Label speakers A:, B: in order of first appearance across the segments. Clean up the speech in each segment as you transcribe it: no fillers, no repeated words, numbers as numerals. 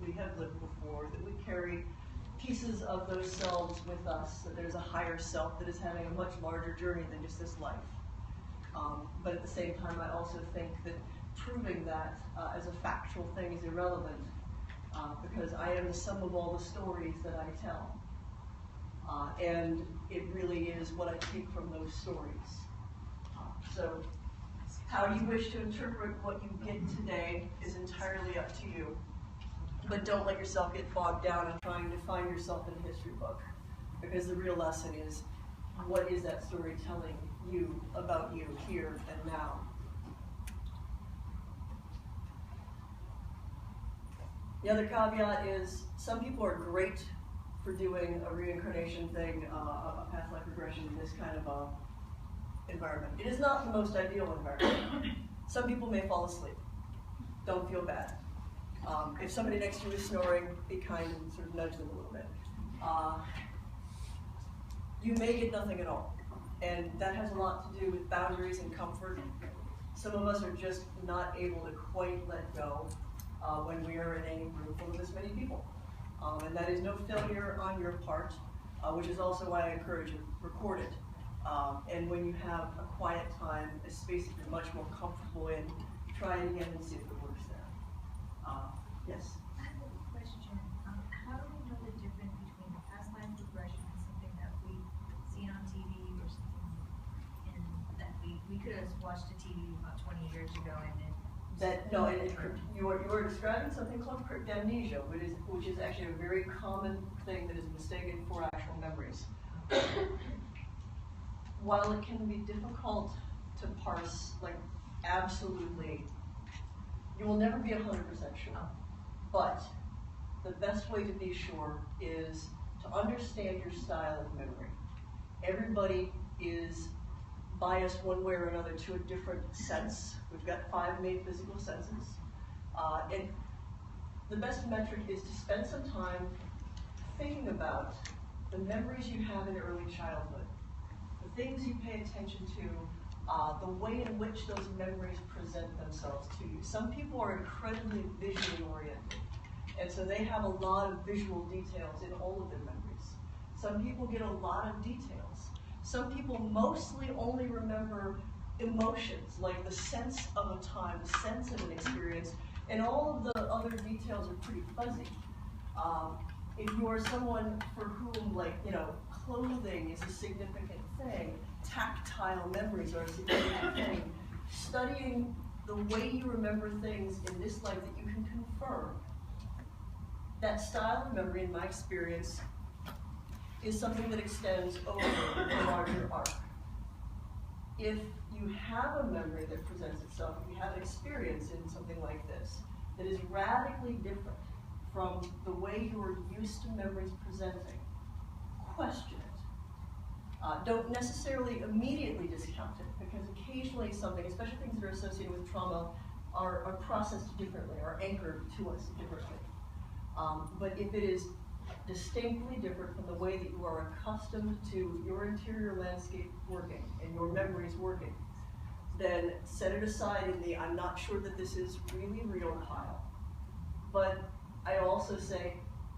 A: we have lived before, that we carry pieces of those selves with us, that there's a higher self that is having a much larger journey than just this life. But at the same time, I also think that proving that as a factual thing is irrelevant, because I am the sum of all the stories that I tell. And it really is what I take from those stories. So how you wish to interpret what you get today is entirely up to you. But don't let yourself get bogged down in trying to find yourself in a history book. Because the real lesson is, what is that story telling you about you here and now? The other caveat is, some people are great for doing a reincarnation thing, a past life regression in this kind of a environment. It is not the most ideal environment. Some people may fall asleep. Don't feel bad. If somebody next to you is snoring, be kind and sort of nudge them a little bit. You may get nothing at all. And that has a lot to do with boundaries and comfort. Some of us are just not able to quite let go when we are in a room full of this many people. And that is no failure on your part, which is also why I encourage you to record it. And when you have a quiet time, a space that you're much more comfortable in, try it again and see if it works there. Yes?
B: I have a question. How do we know the difference between the past life regression and something that we've seen on TV or something, and that we could have watched a TV about 20 years ago and then
A: you are describing something called cryptamnesia, which is actually a very common thing that is mistaken for actual memories. While it can be difficult to parse, like, absolutely, you will never be 100% sure. But the best way to be sure is to understand your style of memory. Everybody is biased one way or another to a different sense. We've got 5 main physical senses. And the best metric is to spend some time thinking about the memories you have in early childhood, the things you pay attention to, the way in which those memories present themselves to you. Some people are incredibly visually oriented, and so they have a lot of visual details in all of their memories. Some people get a lot of details. Some people mostly only remember emotions, like the sense of a time, the sense of an experience, and all of the other details are pretty fuzzy. If you are someone for whom, like, clothing is a significant thing, tactile memories are a significant thing, studying the way you remember things in this life that you can confirm, that style of memory, in my experience, is something that extends over a larger arc. If you have a memory that presents itself, if you have an experience in something like this that is radically different from the way you are used to memories presenting, question it. Don't necessarily immediately discount it, because occasionally something, especially things that are associated with trauma, are processed differently, are anchored to us differently. But if it is distinctly different from the way that you are accustomed to your interior landscape working and your memories working, then set it aside in the I'm not sure that this is really real pile. But I also say,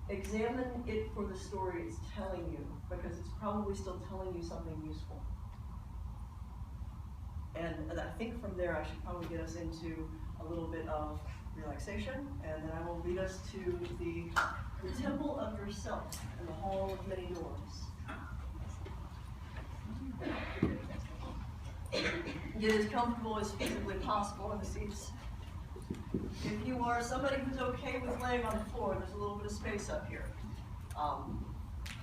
A: examine it for the story it's telling you, because it's probably still telling you something useful. And I think from there I should probably get us into a little bit of relaxation, and then I will lead us to the temple of yourself and the hall of many doors. Get as comfortable as physically possible in the seats. If you are somebody who's okay with laying on the floor, there's a little bit of space up here.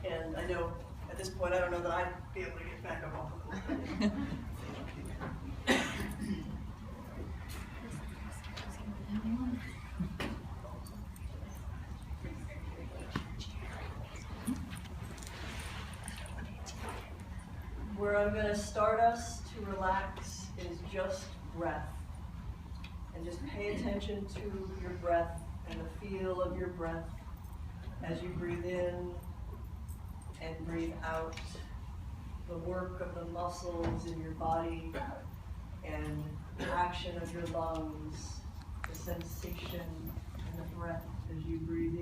A: And I know at this point, I don't know that I'd be able to get back up off the floor. Where I'm going to start us to relax is just breath. And just pay attention to your breath and the feel of your breath as you breathe in and breathe out. The work of the muscles in your body and the action of your lungs, the sensation and the breath as you breathe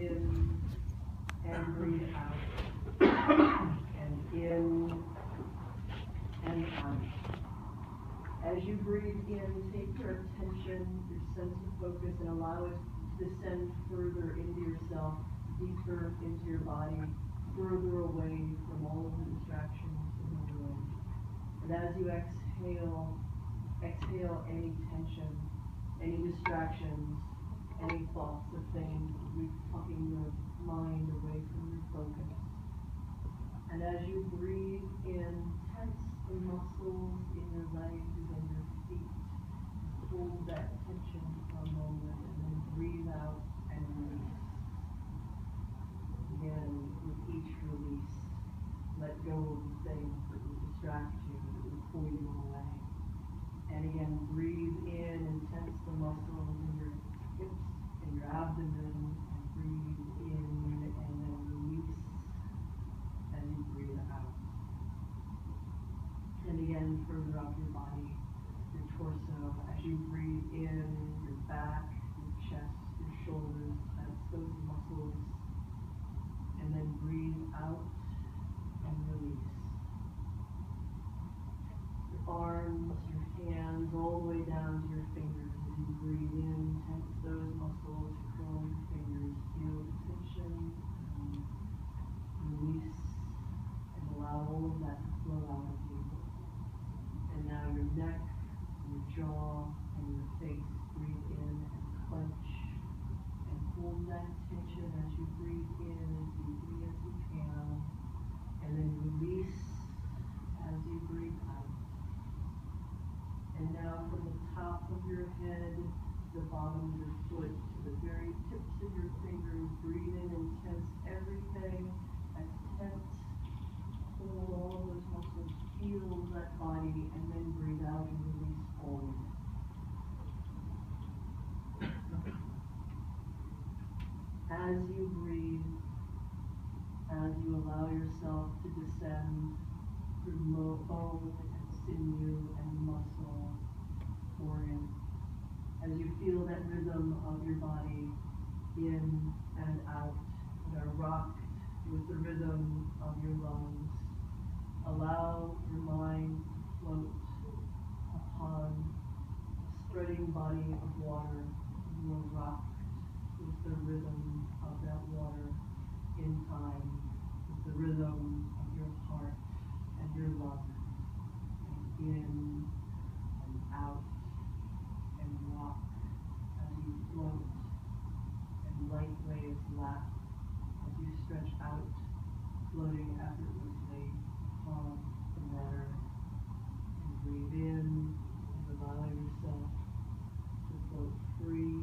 C: breathe out. And in and out. As you breathe in, take your attention, your sense of focus, and allow it to descend further into yourself, deeper into your body, further away from all of the distractions in the room. And as you exhale, exhale any tension, any distractions, any thoughts of things plucking your mind away from your focus. And as you breathe in, tense the muscles in your legs and your feet. Hold that tension for a moment and then breathe out and release. Again, with each release, let go of the things that will distract you, that will pull you away. And again, breathe in and tense the muscles in your hips and your abdomen, and breathe in and then release as you breathe out. And again, further up your body, your torso, as you breathe in, your back, your chest, your shoulders, tense those muscles, and then breathe out and release. Your arms, your hands, all the way down to your fingers. As you breathe in, tense those muscles, curl your fingers, feel the tension, and release, and allow all of that to flow out of you. And now your neck, your jaw, and your face, breathe in and clench, and hold that tension as you breathe in as deeply as you can, and then release as you breathe out. And now from the top of your head to the bottom of your foot, to the very tips of your fingers, breathe in and tense everything that's tense. Hold all of those muscles, feel that body, and then breathe out and release all of it. As you breathe, as you allow yourself to descend through bone and sinew and muscle, organ, as you feel that rhythm of your body in and out, and are rocked with the rhythm of your lungs, allow your mind to float upon a spreading body of water. You are rocked with the rhythm of that water in time, with the rhythm of your heart and your lungs, and in and out, and rock as you float, and light waves lap as you stretch out, floating effortlessly upon the water. And breathe in and allow yourself to float free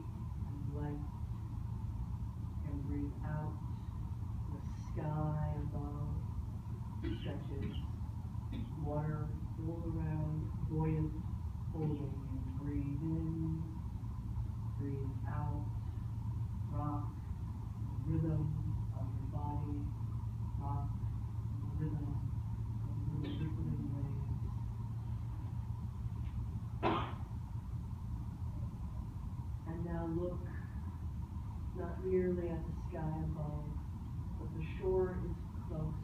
C: and light, and breathe out. The sky above stretches, water all around, buoyant, holding you. Breathe in, breathe out, rock the rhythm of your body, rock the rhythm of the rippling waves. And now look not merely at the sky above, but the shore is close,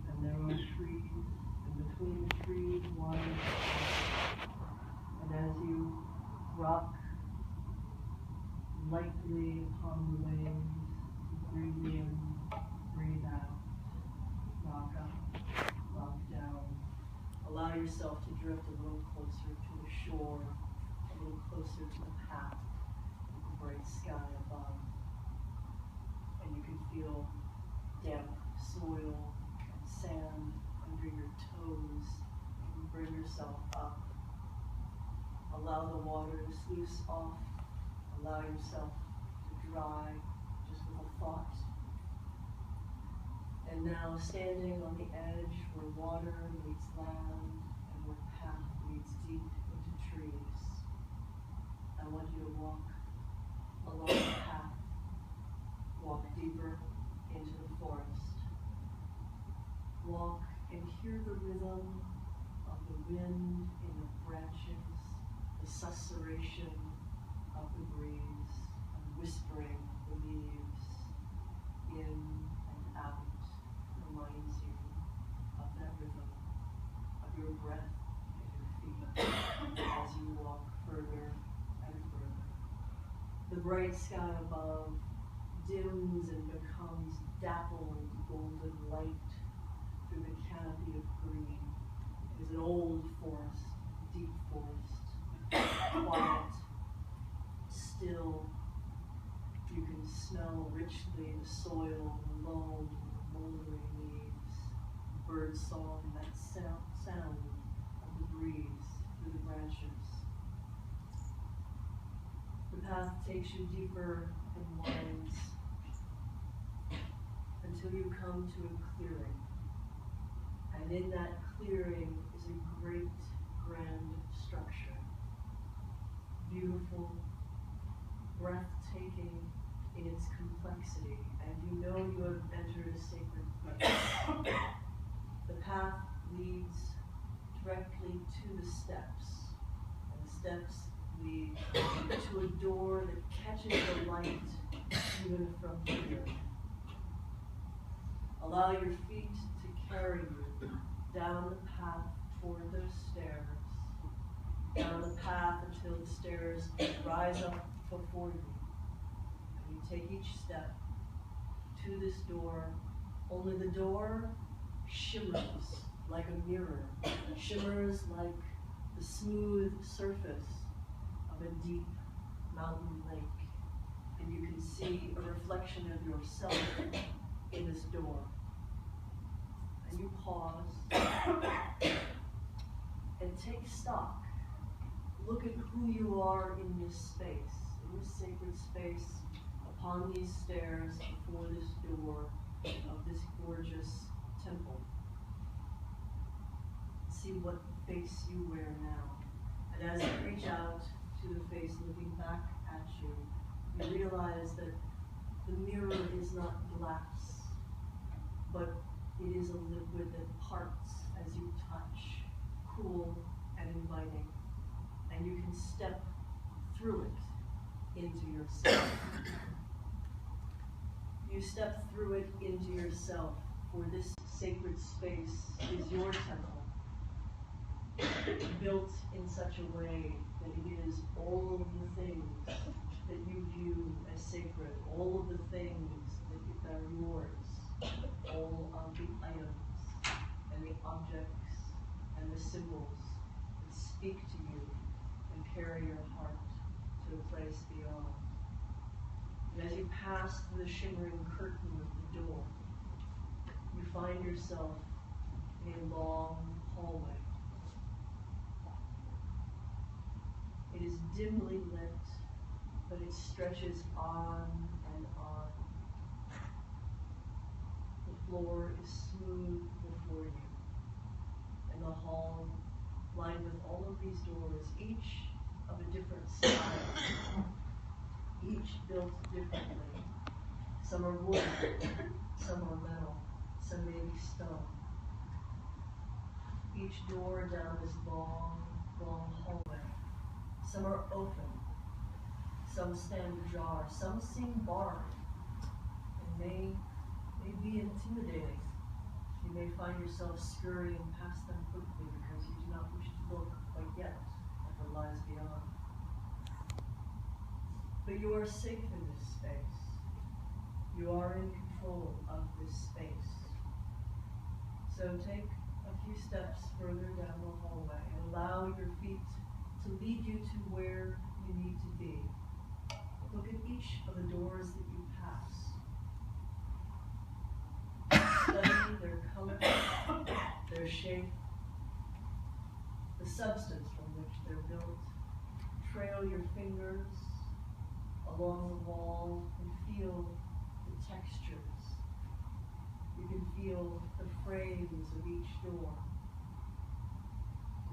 C: and there are trees, and between the trees water is close. And as you rock lightly upon the waves, breathe in, breathe out, rock up, rock down. Allow yourself to drift a little closer to the shore, a little closer to the path of the bright sky above. And you can feel damp soil and sand under your toes, and bring yourself up. Allow the water to sluice off. Allow yourself to dry just with a thought. And now standing on the edge where water meets land and where path leads deep into trees, I want you to walk along the path, walk deeper into the forest. Walk and hear the rhythm of the wind in the branches, the susurration of the breeze, and whispering the leaves in and out.
A: bright sky above dims and becomes dappled golden light through the canopy of green. It is an old forest, deep forest, quiet, still. You can smell richly the soil, the loam, the moldering leaves, bird song, that sound of the breeze through the branches. The path takes you deeper and winds until you come to a clearing. And in that clearing is a great, grand structure. Beautiful, breathtaking in its complexity, and you know you have entered a sacred place. The path leads directly to the steps, and the steps lead to a door that catches the light even from here. Allow your feet to carry you down the path toward those stairs, down the path until the stairs rise up before you. And you take each step to this door, only the door shimmers like a mirror, shimmers like the smooth surface of a deep mountain lake. And you can see a reflection of yourself in this door. And you pause and take stock. Look at who you are in this space, in this sacred space, upon these stairs, before this door of this gorgeous temple. See what face you wear now. And as you reach out to the face looking back at you, you realize that the mirror is not glass, but it is a liquid that parts as you touch, cool and inviting. And you can step through it into yourself. You step through it into yourself, for this sacred space is your temple, built in such a way that it is all of the things that you view as sacred, all of the things that are yours, all of the items and the objects and the symbols that speak to you and carry your heart to a place beyond. And as you pass through the shimmering curtain of the door, you find yourself in a long hallway. It is dimly lit, but it stretches on and on. The floor is smooth before you, and the hall lined with all of these doors, each of a different style, each built differently. Some are wood, some are metal, some may be stone. Each door down this long, long hallway. Some are open, some stand ajar, some seem barred, and may be intimidating. You may find yourself scurrying past them quickly because you do not wish to look quite yet at what lies beyond. But you are safe in this space. You are in control of this space. So take a few steps further down the hallway and allow your feet to lead you to where you need to be. Look at each of the doors that you pass. Study their color, their shape, the substance from which they're built. Trail your fingers along the wall and feel the textures. You can feel the frames of each door.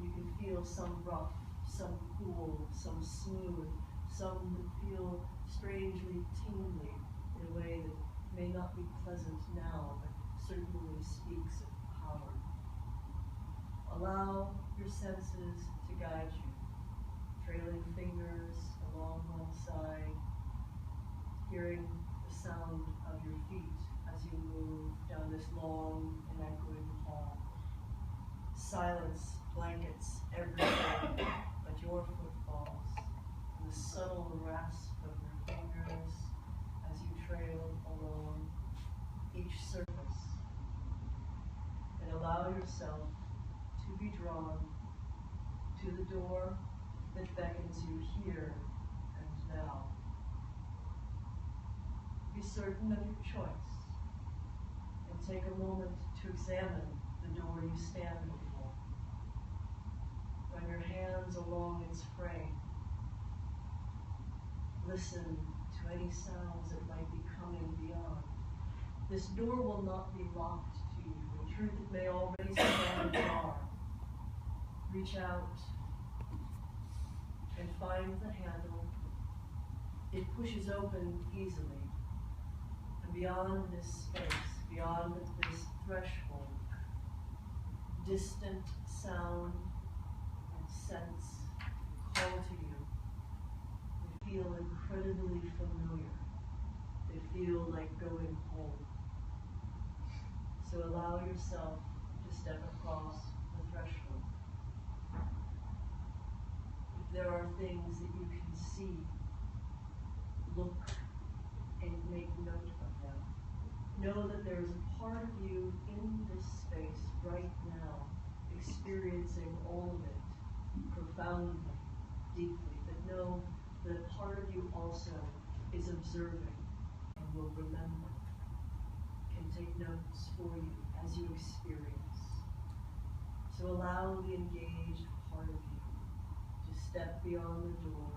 A: You can feel some rough, some cool, some smooth, some that feel strangely tingly in a way that may not be pleasant now, but certainly speaks of power. Allow your senses to guide you, trailing fingers along one side, hearing the sound of your feet as you move down this long and echoing hall. Silence blankets everything but your footfalls and the subtle rasp of your feet yourself to be drawn to the door that beckons you here and now. Be certain of your choice and take a moment to examine the door you stand before. Run your hands along its frame. Listen to any sounds that might be coming beyond. This door will not be locked to you. In truth, it may already stand ajar. Reach out and find the handle. It pushes open easily. And beyond this space, beyond this threshold, distant sound and sense call to you. They feel incredibly familiar. They feel like going home. So allow yourself to step across the threshold. If there are things that you can see, look and make note of them. Know that there is a part of you in this space right now, experiencing all of it profoundly, deeply. But know that a part of you also is observing and will remember, can take notes for you as you experience. So allow the engaged part of you to step beyond the door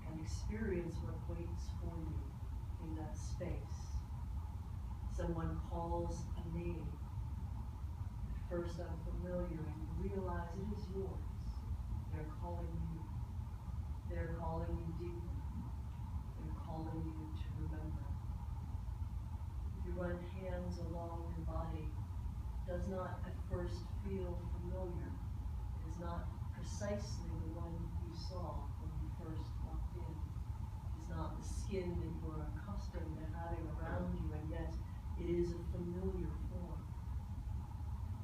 A: and experience what waits for you in that space. Someone calls a name, at first unfamiliar, and you realize it is yours. They're calling you. They're calling you deeply. They're calling you to remember. If you run hands along your body, it does not at first feel familiar. It is not precisely the one you saw when you first walked in. It is not the skin that you are accustomed to having around you, and yet it is a familiar form.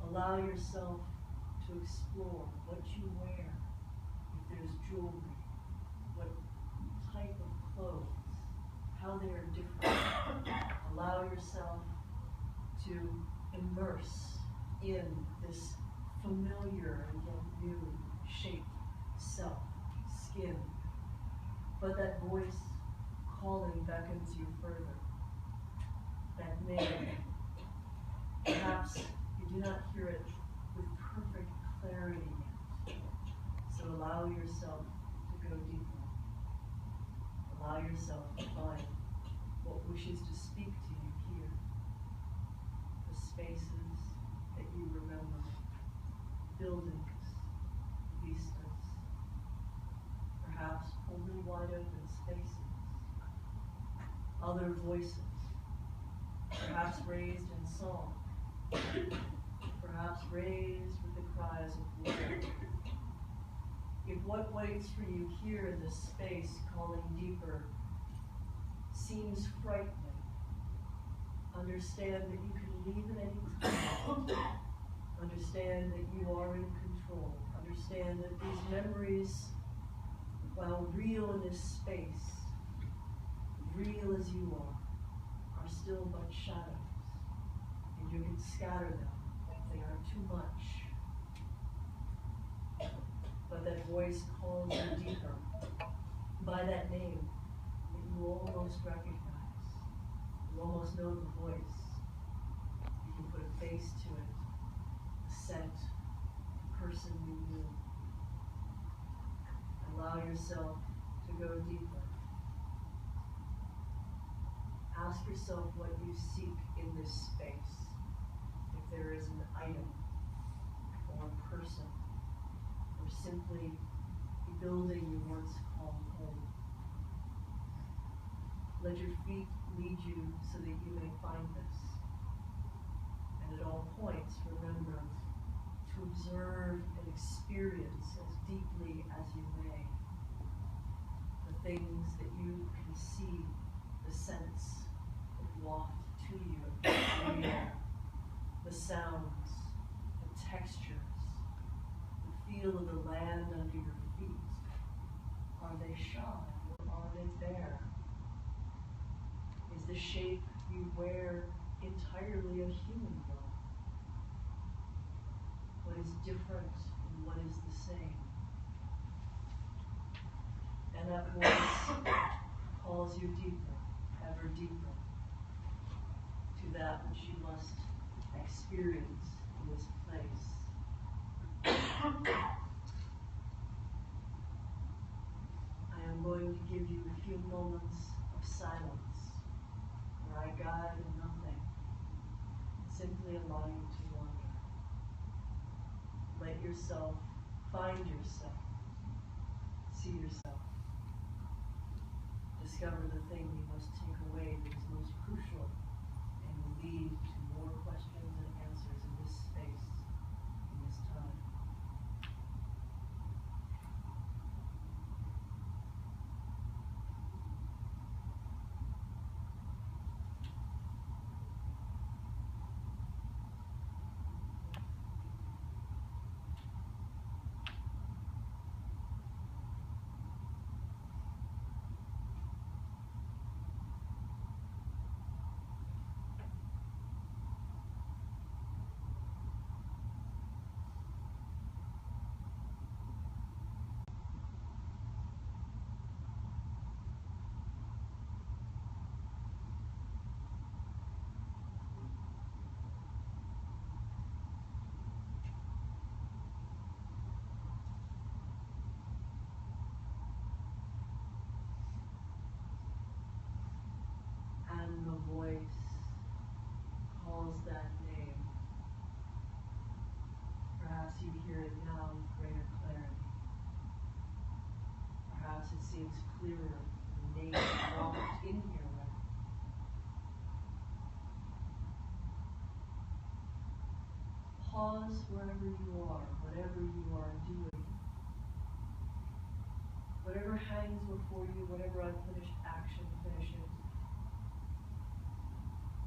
A: Allow yourself to explore what you wear, if there's jewelry, what type of clothes, how they are different. Allow yourself to immerse in this familiar and yet new shape, self, skin. But that voice calling beckons you further. That name, perhaps you do not hear it with perfect clarity yet. So allow yourself to go deeper. Allow yourself to find what wishes to speak to you here. The spaces that you remember, buildings, vistas, perhaps only wide open spaces, other voices, perhaps raised in song, perhaps raised with the cries of war. If what waits for you here in this space, calling deeper, seems frightening, understand that you can leave at any time. Understand that you are in control. Understand that these memories, while real in this space, real as you are still but shadows, and you can scatter them if they are too much. But that voice calls you deeper by that name that you almost recognize. You almost know the voice. You can put a face to it, a scent, a person you knew. Allow yourself to go deeper. Ask yourself what you seek in this space. If there is an item, or a person, or simply a building you once called home. Let your feet lead you so that you may find this. And at all points, remember to observe and experience as deeply as you may the things that you can see, the sense that waft to you, the air, the sounds, the textures, the feel of the land under your feet. Are they shod or are they bare? Is the shape you wear entirely of human bone? what is different and what is the same. And that voice calls you deeper, ever deeper, to that which you must experience in this place. I am going to give you a few moments of silence, where I guide in nothing, simply allow you to wander. Let yourself find yourself, see yourself, discover the thing you must take away that is most crucial and will lead to more questions and answers in this space, in this time. And the voice calls that name. Perhaps you hear it now with greater clarity. Perhaps it seems clearer the name you walked in here with. Pause wherever you are, whatever you are doing. Whatever hangs before you, whatever unfinished action finishes.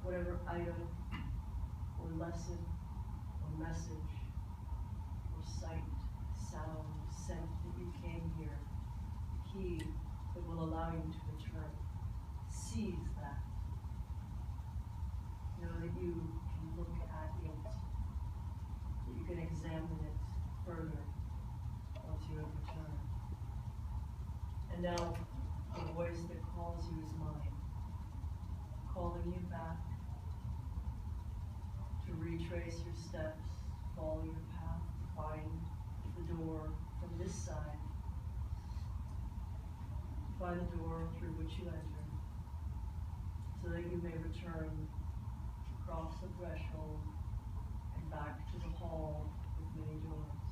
A: Whatever item, or lesson, or message, or sight, sound, scent that you came here, the key that will allow you to return. Seize that. Know that you can look at it, that you can examine it further once you have returned. And now, the voice that calls you is mine, calling you back to retrace your steps, follow your path, find the door from this side, find the door through which you entered, so that you may return across the threshold and back to the hall with many doors.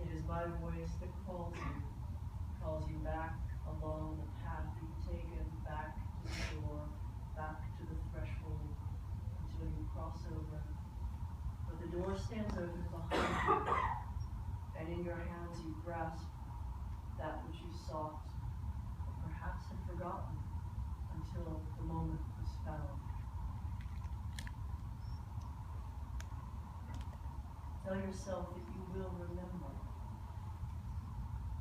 A: It is my voice that calls you back along the path you've taken, back to the door, back to the threshold, until you cross over. But the door stands open behind you, and in your hands you grasp that which you sought, or perhaps had forgotten until the moment was found. Tell yourself that you will remember,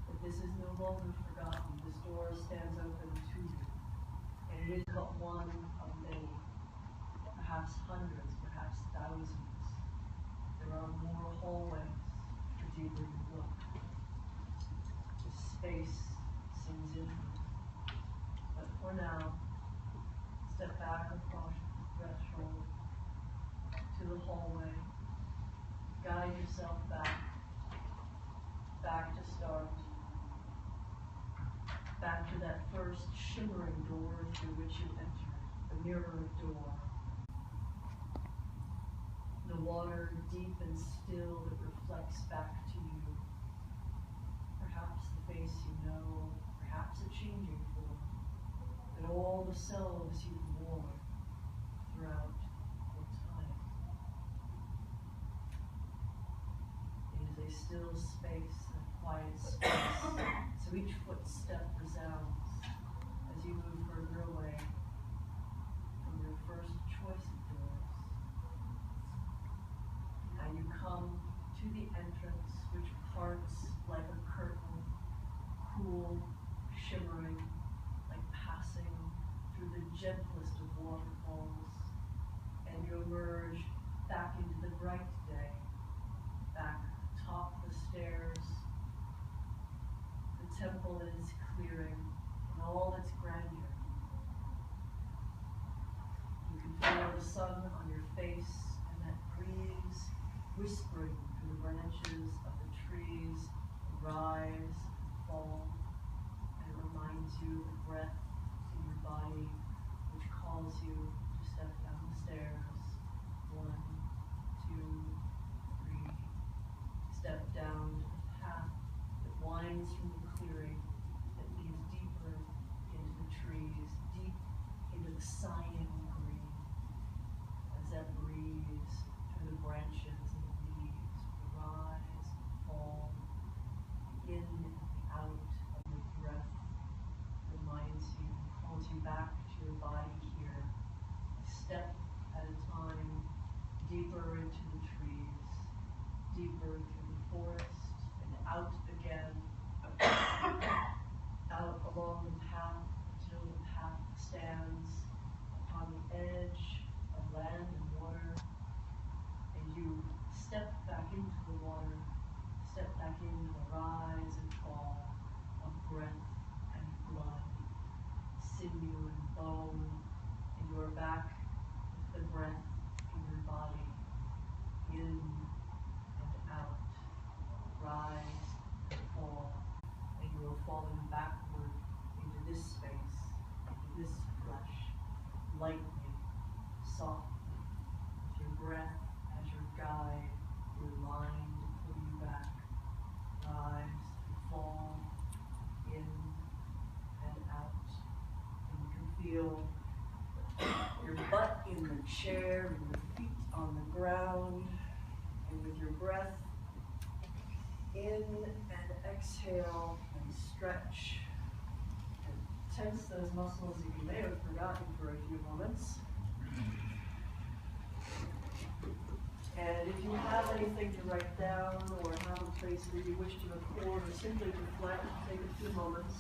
A: that this is no longer forgotten. This door stands open to you, and it is but one of many, perhaps hundreds, perhaps thousands. There are more hallways the deeper you look. The space seems infinite. But for now, step back across the threshold to the hallway. Guide yourself back to start. Back to that first shimmering door through which you entered, the mirrored door. The water deep and still that reflects back to you. Perhaps the face you know, perhaps a changing form, and all the selves you've worn throughout your time. It is a still space, a quiet space, so each footstep resounds as you move further away from your first choice of doors. And you come to the entrance, which parts like a curtain, cool, shimmering, like passing through the gentlest of waterfalls, and you emerge back into the bright day, back atop the stairs. The temple is clearing in all its grandeur. You can feel the sun on your face and that breeze whispering through the branches of the trees rise and fall, and it reminds you of the breath in your body which calls you to step down the stairs. 1, 2, 3. Step down to the path that winds from the clearing that leads deeper into the trees, deep into the cyan green. As that breeze through the branches and the leaves rise and fall, in and out of your breath, reminds you, calls you back to your body here, a step at a time, deeper into the trees, deeper through the forest, and out again, out along the path until the path stands upon the edge of land and water, and you step back into the water, step back into the rise and fall of breath and blood, sinew and bone, and you are back with the breath in your body, in and out, rise and fall, and you are falling backward into this space, into this flesh, lightly, softly, with your breath as your guide, your line to pull you back, rise and fall, in and out, and you can feel your butt in the chair and your feet on the ground, and with your breath in and exhale and stretch and tense those muscles that you may have forgotten for a few moments. And if you have anything to write down or have a place where you wish to record or simply reflect, take a few moments.